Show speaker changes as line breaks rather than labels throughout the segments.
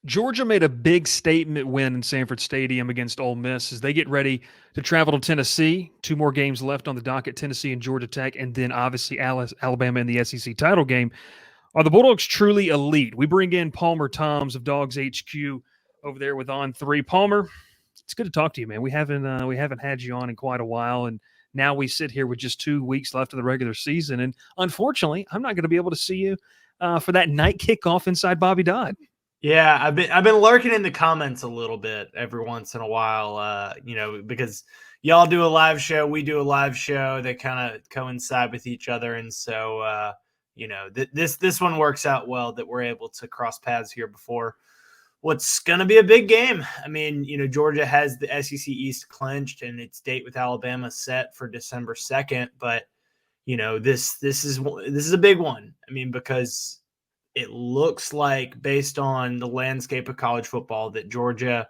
Georgia made a big statement win in Sanford Stadium against Ole Miss as they get ready to travel to Tennessee. Two more games left on the docket, Tennessee and Georgia Tech, and then obviously Alabama in the SEC title game. Are the Bulldogs truly elite? We bring in Palmer Thombs of Dogs HQ over there with On Three. Palmer, it's good to talk to you, man. We haven't had you on in quite a while, and now we sit here with just 2 weeks left of the regular season, and unfortunately, I'm not going to be able to see you for that night kickoff inside Bobby Dodd.
Yeah, I've been lurking in the comments a little bit every once in a while, because y'all do a live show, we do a live show. They kind of coincide with each other, and so this one works out well that we're able to cross paths here before what's going to be a big game. I mean, Georgia has the SEC East clinched, and its date with Alabama set for December 2nd, but this is a big one. I mean, because it looks like, based on the landscape of college football, that Georgia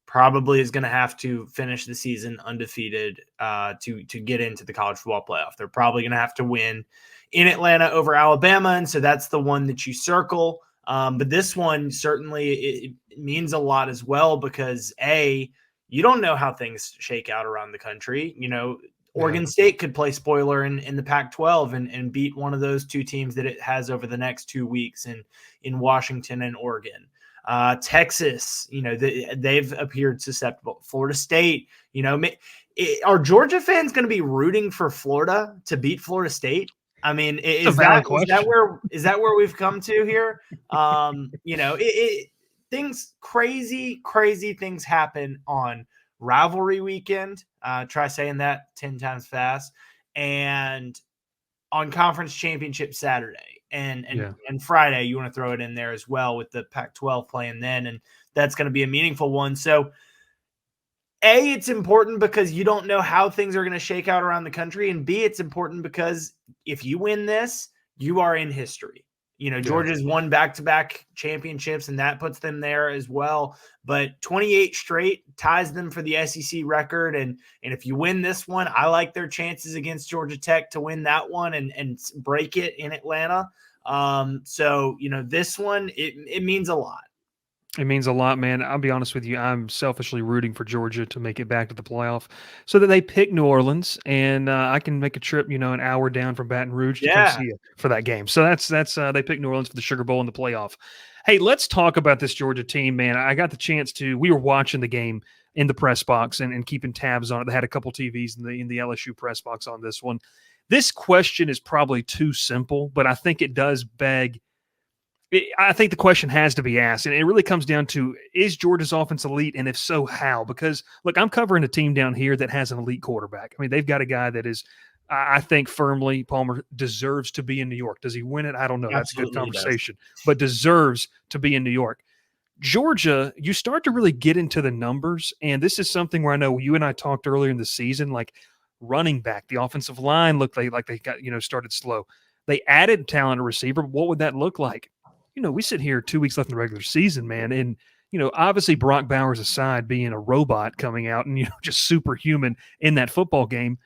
probably is going to have to finish the season undefeated to get into the college football playoff. They're probably going to have to win in Atlanta over Alabama, and so that's the one that you circle. But this one certainly it means a lot as well because you don't know how things shake out around the country. Oregon State could play spoiler in the Pac-12 and beat one of those two teams that it has over the next 2 weeks in Washington and Oregon. Texas, they've appeared susceptible. Florida State, are Georgia fans going to be rooting for Florida to beat Florida State? I mean, is that where we've come to here? Things crazy things happen on rivalry weekend. Try saying that 10 times fast. And on conference championship Saturday and Friday, you want to throw it in there as well with the Pac-12 playing then, and that's going to be a meaningful one. So it's important because you don't know how things are going to shake out around the country, and B, it's important because if you win this, you are in history. Georgia's won back-to-back championships, and that puts them there as well. But 28 straight ties them for the SEC record. And if you win this one, I like their chances against Georgia Tech to win that one and break it in Atlanta. This one, it means a lot.
It means a lot, man. I'll be honest with you. I'm selfishly rooting for Georgia to make it back to the playoff so that they pick New Orleans and I can make a trip, an hour down from Baton Rouge to come see you for that game. So that's they pick New Orleans for the Sugar Bowl in the playoff. Hey, let's talk about this Georgia team, man. I got the chance we were watching the game in the press box and keeping tabs on it. They had a couple TVs in the LSU press box on this one. This question is probably too simple, but I think it does beg I think the question has to be asked, and it really comes down to, is Georgia's offense elite, and if so, how? Because, look, I'm covering a team down here that has an elite quarterback. I mean, they've got a guy that is, I think firmly, Palmer deserves to be in New York. Does he win it? I don't know. That's a good conversation, but deserves to be in New York. Georgia, you start to really get into the numbers, and this is something where I know you and I talked earlier in the season, like running back, the offensive line looked like they got, started slow. They added talent at receiver. What would that look like? We sit here 2 weeks left in the regular season, man. And, obviously Brock Bowers aside, being a robot coming out and, just superhuman in that football game.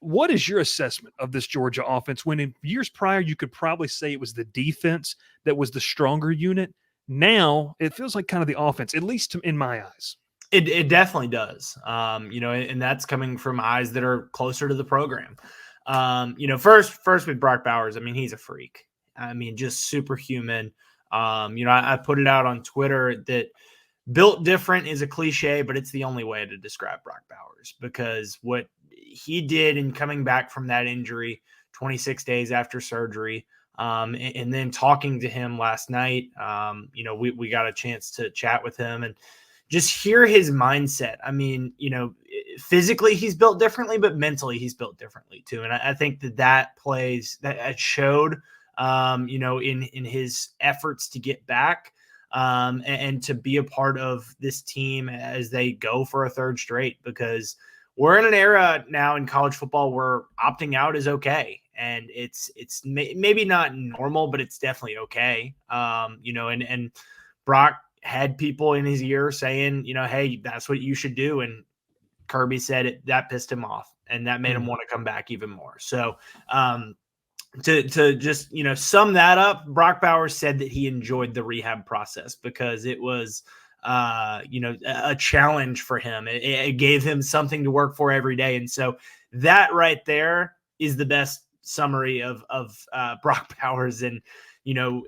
What is your assessment of this Georgia offense when in years prior, you could probably say it was the defense that was the stronger unit? Now it feels like kind of the offense, at least in my eyes.
It definitely does. And that's coming from eyes that are closer to the program. First with Brock Bowers, I mean, he's a freak. I mean, just superhuman. I put it out on Twitter that built different is a cliche, but it's the only way to describe Brock Bowers because what he did in coming back from that injury 26 days after surgery, and then talking to him last night, we got a chance to chat with him and just hear his mindset. I mean, physically he's built differently, but mentally he's built differently too. And I think that showed in his efforts to get back and to be a part of this team as they go for a third straight, because we're in an era now in college football where opting out is okay. And it's maybe not normal, but it's definitely okay. And Brock had people in his ear saying, hey, that's what you should do. And Kirby said that pissed him off and that made him want to come back even more. So, to just, sum that up, Brock Bowers said that he enjoyed the rehab process because it was, a challenge for him. It gave him something to work for every day. And so that right there is the best summary of Brock Bowers and,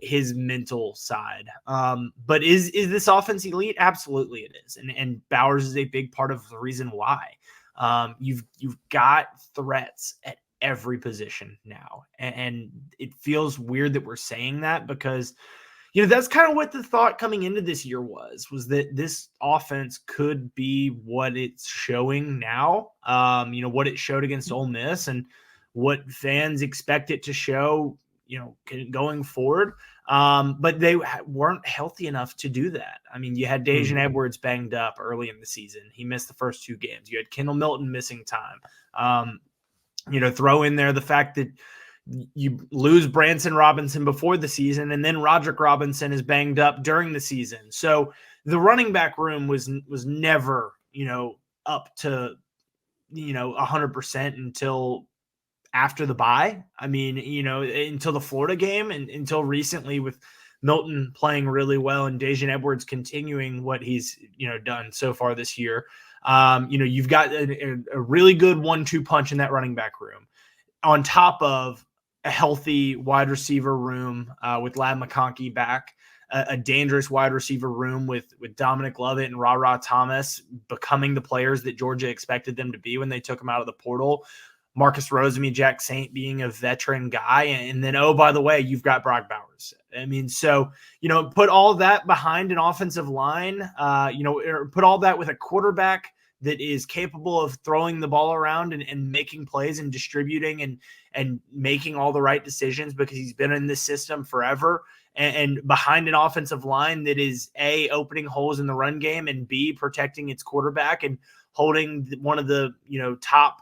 his mental side. But is this offense elite? Absolutely it is. And Bowers is a big part of the reason why. You've got threats at every position now. And it feels weird that we're saying that because, that's kind of what the thought coming into this year was that this offense could be what it's showing now, what it showed against Ole Miss and what fans expect it to show, going forward. But they weren't healthy enough to do that. I mean, you had Daijun Edwards banged up early in the season. He missed the first 2 games. You had Kendall Milton missing time. Throw in there the fact that you lose Branson Robinson before the season, and then Roderick Robinson is banged up during the season. So the running back room was never, up to, 100% until after the bye. I mean, until the Florida game and until recently with Milton playing really well and Daijun Edwards continuing what he's, done so far this year. You've got a really good 1-2 punch in that running back room on top of a healthy wide receiver room with Ladd McConkey back, a dangerous wide receiver room with Dominic Lovett and Ra Thomas becoming the players that Georgia expected them to be when they took them out of the portal. Marcus Rosemy, Jack Saint being a veteran guy. And then, oh, by the way, you've got Brock Bowers. I mean, so, put all that behind an offensive line, or put all that with a quarterback that is capable of throwing the ball around and making plays and distributing and making all the right decisions because he's been in this system forever, and behind an offensive line that is A, opening holes in the run game, and B, protecting its quarterback and holding one of the, top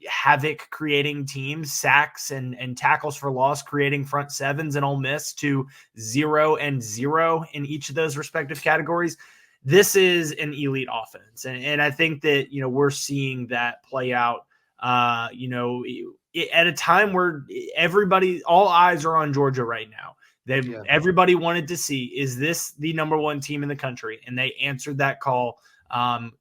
havoc creating teams, sacks and tackles for loss, creating front sevens in Ole Miss to 0 and 0 in each of those respective categories. This is an elite offense. And I think that, we're seeing that play out, at a time where all eyes are on Georgia right now. Everybody wanted to see, is this the number 1 team in the country? And they answered that call. And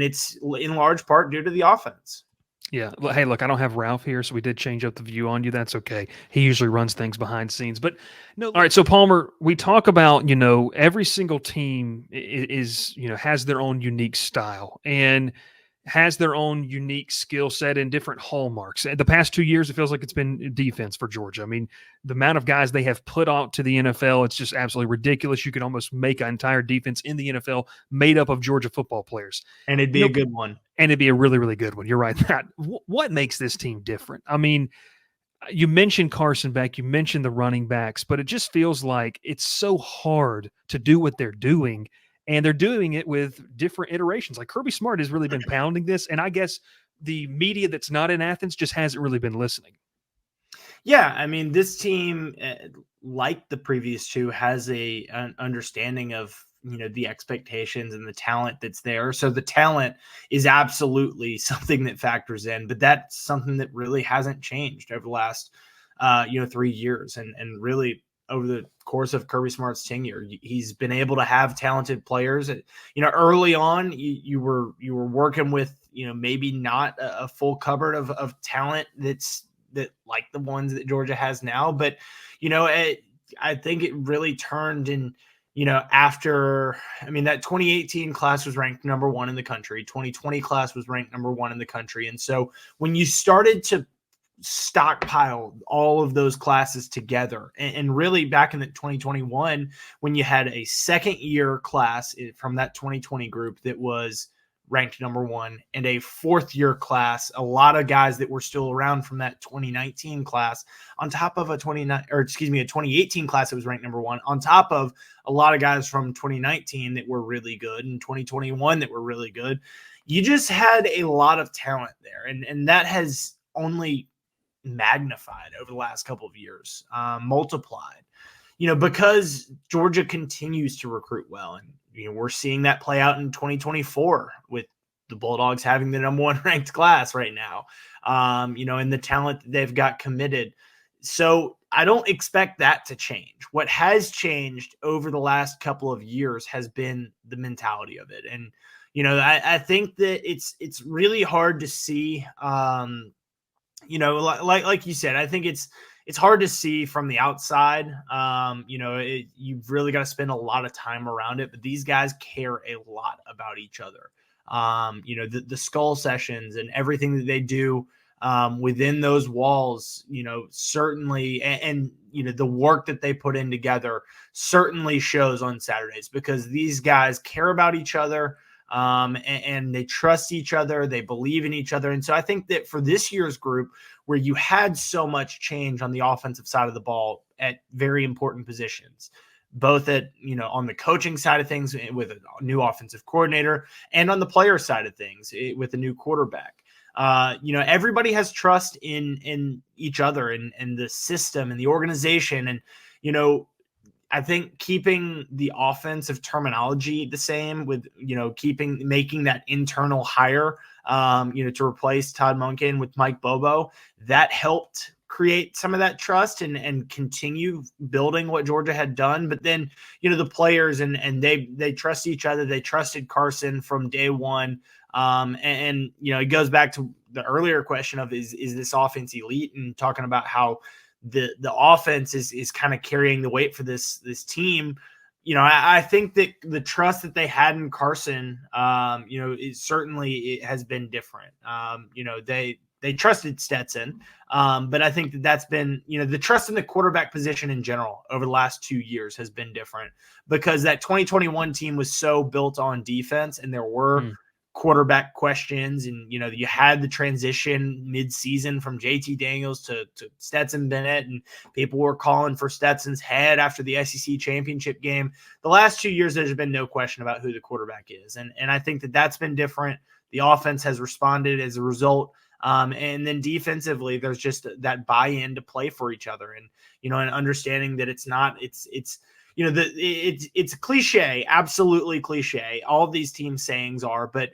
it's in large part due to the offense.
Yeah. Hey, look, I don't have Ralph here, so we did change up the view on you. That's okay. He usually runs things behind scenes. But no, all right. So Palmer, we talk about, every single team is has their own unique style and has their own unique skill set and different hallmarks. The past 2 years, it feels like it's been defense for Georgia. I mean, the amount of guys they have put out to the NFL, it's just absolutely ridiculous. You could almost make an entire defense in the NFL made up of Georgia football players.
And it'd be a good one.
And it'd be a really, really good one. You're right. What makes this team different? I mean, you mentioned Carson Beck, you mentioned the running backs, but it just feels like it's so hard to do what they're doing. And they're doing it with different iterations. Like Kirby Smart has really been pounding this. And I guess the media that's not in Athens just hasn't really been listening.
Yeah. I mean, this team, like the previous 2, has an understanding of, the expectations and the talent that's there. So the talent is absolutely something that factors in, but that's something that really hasn't changed over the last, 3 years. And really, over the course of Kirby Smart's tenure, he's been able to have talented players. Early on, you were working with, maybe not a full cupboard of talent that like the ones that Georgia has now. But, I think it really turned in, after, that 2018 class was ranked number 1 in the country. 2020 class was ranked number 1 in the country. And so when you started to stockpile all of those classes together, and really back in the 2021, when you had a second year class from that 2020 group that was ranked number 1, and a 4th year class, a lot of guys that were still around from that 2019 class, on top of a 2018 class that was ranked number 1, on top of a lot of guys from 2019 that were really good and 2021 that were really good. You just had a lot of talent there, and that has only magnified over the last couple of years, multiplied, because Georgia continues to recruit well. And, we're seeing that play out in 2024 with the Bulldogs having the number 1 ranked class right now, and the talent that they've got committed. So I don't expect that to change. What has changed over the last couple of years has been the mentality of it. And, I think that it's really hard to see, like you said, I think it's hard to see from the outside. You've really got to spend a lot of time around it, but these guys care a lot about each other. The skull sessions and everything that they do within those walls, certainly, and the work that they put in together certainly shows on Saturdays, because these guys care about each other. And they trust each other. They believe in each other. And so I think that for this year's group, where you had so much change on the offensive side of the ball at very important positions, both at, on the coaching side of things with a new offensive coordinator, and on the player side of things with a new quarterback. Everybody has trust in each other and the system and the organization. And, I think keeping the offensive terminology the same with, making that internal hire, to replace Todd Monken with Mike Bobo, that helped create some of that trust and continue building what Georgia had done. But then, the players and they trust each other. They trusted Carson from day one. It goes back to the earlier question of is this offense elite, and talking about how the offense is kind of carrying the weight for this team. I think that the trust that they had in Carson, it has been different. They trusted Stetson, but I think that's been, the trust in the quarterback position in general over the last 2 years has been different, because that 2021 team was so built on defense, and there were quarterback questions, and you had the transition mid-season from JT Daniels to Stetson Bennett, and people were calling for Stetson's head after the SEC championship game. The last 2 years, there's been no question about who the quarterback is, and I think that that's been different. The offense has responded as a result, and then defensively, there's just that buy-in to play for each other, and and understanding that it's it's cliche, absolutely cliche. All of these team sayings are, but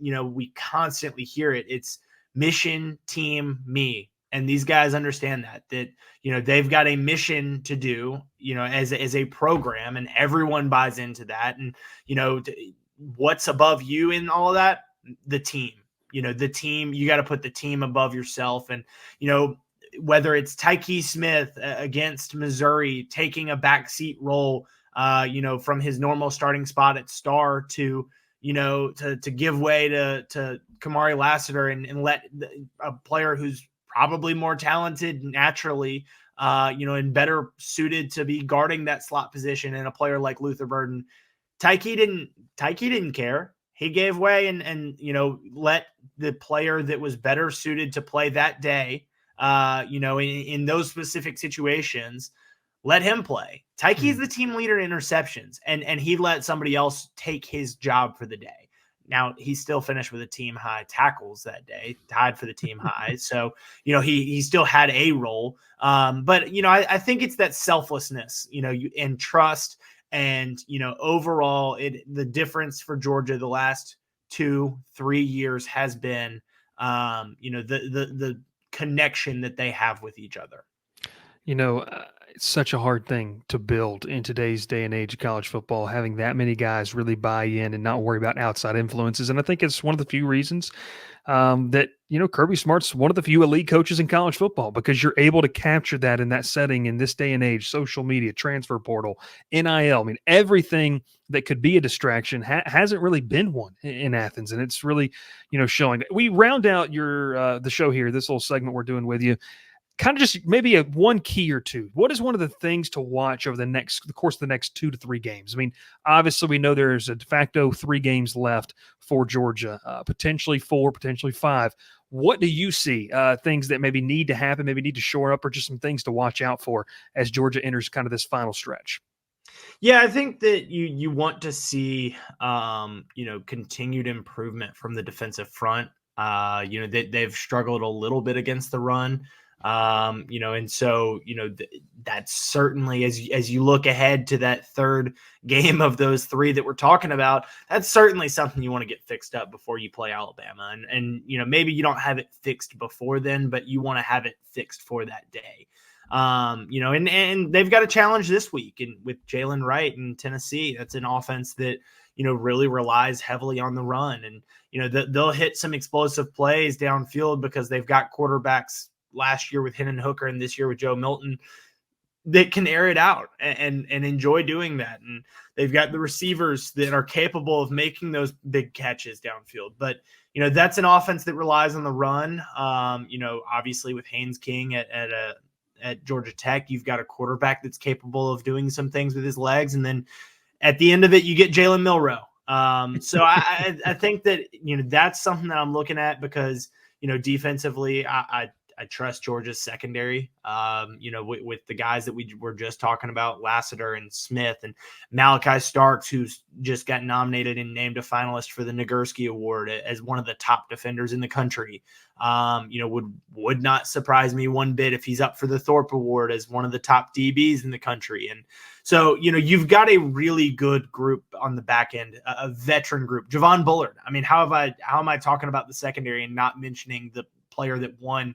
we constantly hear it. It's mission, team, me. And these guys understand that they've got a mission to do, as a program, and everyone buys into that. And, what's above you in all of that? The team. The team, you got to put the team above yourself. And, whether it's Tyke Smith against Missouri taking a backseat role, from his normal starting spot at star to give way to Kamari Lassiter and let a player who's probably more talented naturally, and better suited to be guarding that slot position, and a player like Luther Burden. Tyke didn't care. He gave way and let the player that was better suited to play that day, in those specific situations, let him play. Tyke's the team leader in interceptions, and he let somebody else take his job for the day. Now, he still finished with a team high tackles that day, tied for the team high. So, he still had a role. But, I think it's that selflessness, and trust. And, overall, the difference for Georgia the last 2-3 years has been, the connection that they have with each other.
It's such a hard thing to build in today's day and age of college football, having that many guys really buy in and not worry about outside influences. And I think it's one of the few reasons that, Kirby Smart's one of the few elite coaches in college football, because you're able to capture that in that setting in this day and age, social media, transfer portal, NIL. I mean, everything that could be a distraction hasn't really been one in Athens. And it's really, showing. We round out the show here, this little segment we're doing with you, kind of just maybe one key or two. What is one of the things to watch over the course of the next 2 to 3 games? I mean, obviously we know there's a de facto 3 games left for Georgia, potentially 4, potentially 5. What do you see? Things that maybe need to happen, maybe need to shore up, or just some things to watch out for as Georgia enters kind of this final stretch?
Yeah, I think that you want to see, continued improvement from the defensive front. They've struggled a little bit against the run. And so, that's certainly, as you look ahead to that third game of those 3 that we're talking about, that's certainly something you want to get fixed up before you play Alabama. And maybe you don't have it fixed before then, but you want to have it fixed for that day. And they've got a challenge this week and with Jalen Wright in Tennessee. That's an offense that, really relies heavily on the run. And, they'll hit some explosive plays downfield because they've got quarterbacks last year with Hendon Hooker and this year with Joe Milton that can air it out and enjoy doing that. And they've got the receivers that are capable of making those big catches downfield. But, that's an offense that relies on the run. Obviously with Haynes King at Georgia Tech, you've got a quarterback that's capable of doing some things with his legs. And then at the end of it, you get Jalen Milroe. So I think that, that's something that I'm looking at because, defensively, I trust Georgia's secondary, with the guys that we were just talking about, Lassiter and Smith and Malachi Starks, who's just got nominated and named a finalist for the Nagurski Award as one of the top defenders in the country. Would not surprise me one bit if he's up for the Thorpe Award as one of the top DBs in the country. And so, you've got a really good group on the back end, a veteran group. Javon Bullard. I mean, how am I talking about the secondary and not mentioning the player that won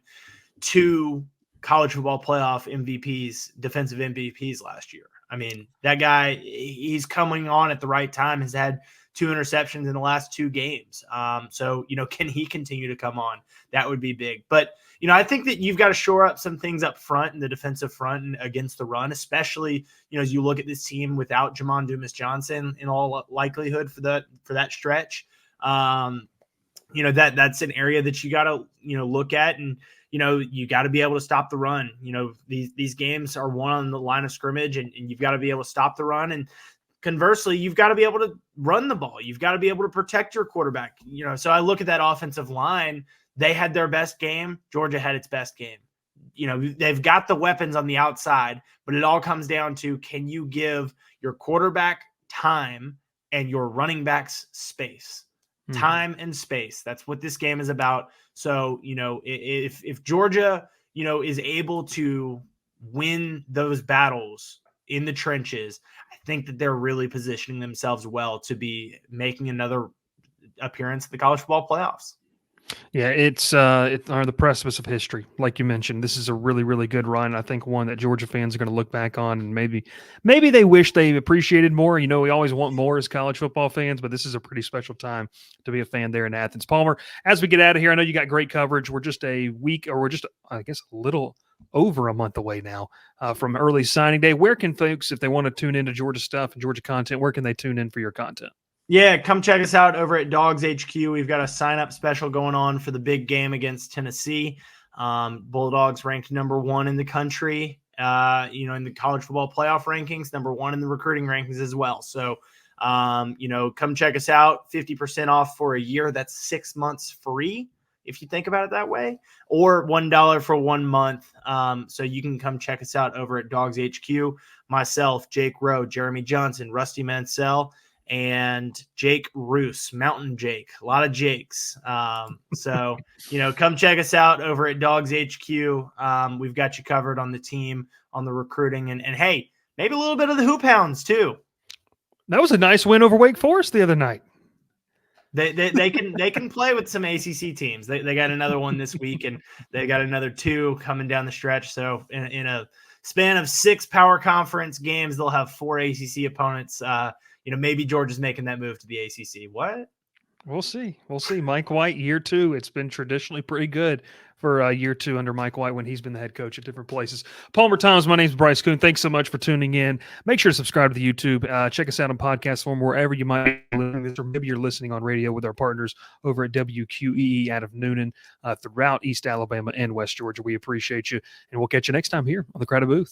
2 college football playoff MVPs, defensive MVPs last year? I mean, that guy, he's coming on at the right time, has had 2 interceptions in the last 2 games. So, can he continue to come on? That would be big. But, I think that you've got to shore up some things up front in the defensive front and against the run, especially, as you look at this team without Jamon Dumas-Johnson in all likelihood for that stretch. That's an area that you got to, look at, and, you got to be able to stop the run. These games are won on the line of scrimmage, and you've got to be able to stop the run. And conversely, you've got to be able to run the ball. You've got to be able to protect your quarterback. So I look at that offensive line. They had their best game. Georgia had its best game. They've got the weapons on the outside, but it all comes down to, can you give your quarterback time and your running backs space? Time and space. That's what this game is about. So, if Georgia, is able to win those battles in the trenches, I think that they're really positioning themselves well to be making another appearance at the college football playoffs.
Yeah, it's on the precipice of history, like you mentioned. This is a really, really good run. I think one that Georgia fans are going to look back on, and maybe they wish they appreciated more. We always want more as college football fans, but this is a pretty special time to be a fan there in Athens. Palmer, as we get out of here, I know you got great coverage. We're just a little over a month away now from early signing day. Where can folks, if they want to tune into Georgia stuff and Georgia content, where can they tune in for your content?
Yeah, come check us out over at Dogs HQ. We've got a sign-up special going on for the big game against Tennessee. Bulldogs ranked number 1 in the country, in the college football playoff rankings, number 1 in the recruiting rankings as well. So, come check us out. 50% off for a year. That's 6 months free, if you think about it that way, or $1 for 1 month. So you can come check us out over at Dogs HQ. Myself, Jake Rowe, Jeremy Johnson, Rusty Mansell, and Jake Roos, Mountain Jake, a lot of Jakes. So, come check us out over at Dogs HQ. We've got you covered on the team, on the recruiting, and hey, maybe a little bit of the Hoop Hounds too.
That was a nice win over Wake Forest the other night.
They can play with some ACC teams. They got another one this week, and they got another 2 coming down the stretch. So in a span of 6 power conference games, they'll have 4 ACC opponents. Maybe Georgia's making that move to the ACC. What?
We'll see. Mike White, year 2. It's been traditionally pretty good for year 2 under Mike White when he's been the head coach at different places. Palmer Thombs, my name's Bryce Koon. Thanks so much for tuning in. Make sure to subscribe to the YouTube. Check us out on podcast form wherever you might be listening, or maybe you're listening on radio with our partners over at WQEE out of Noonan throughout East Alabama and West Georgia. We appreciate you, and we'll catch you next time here on the Crowded Booth.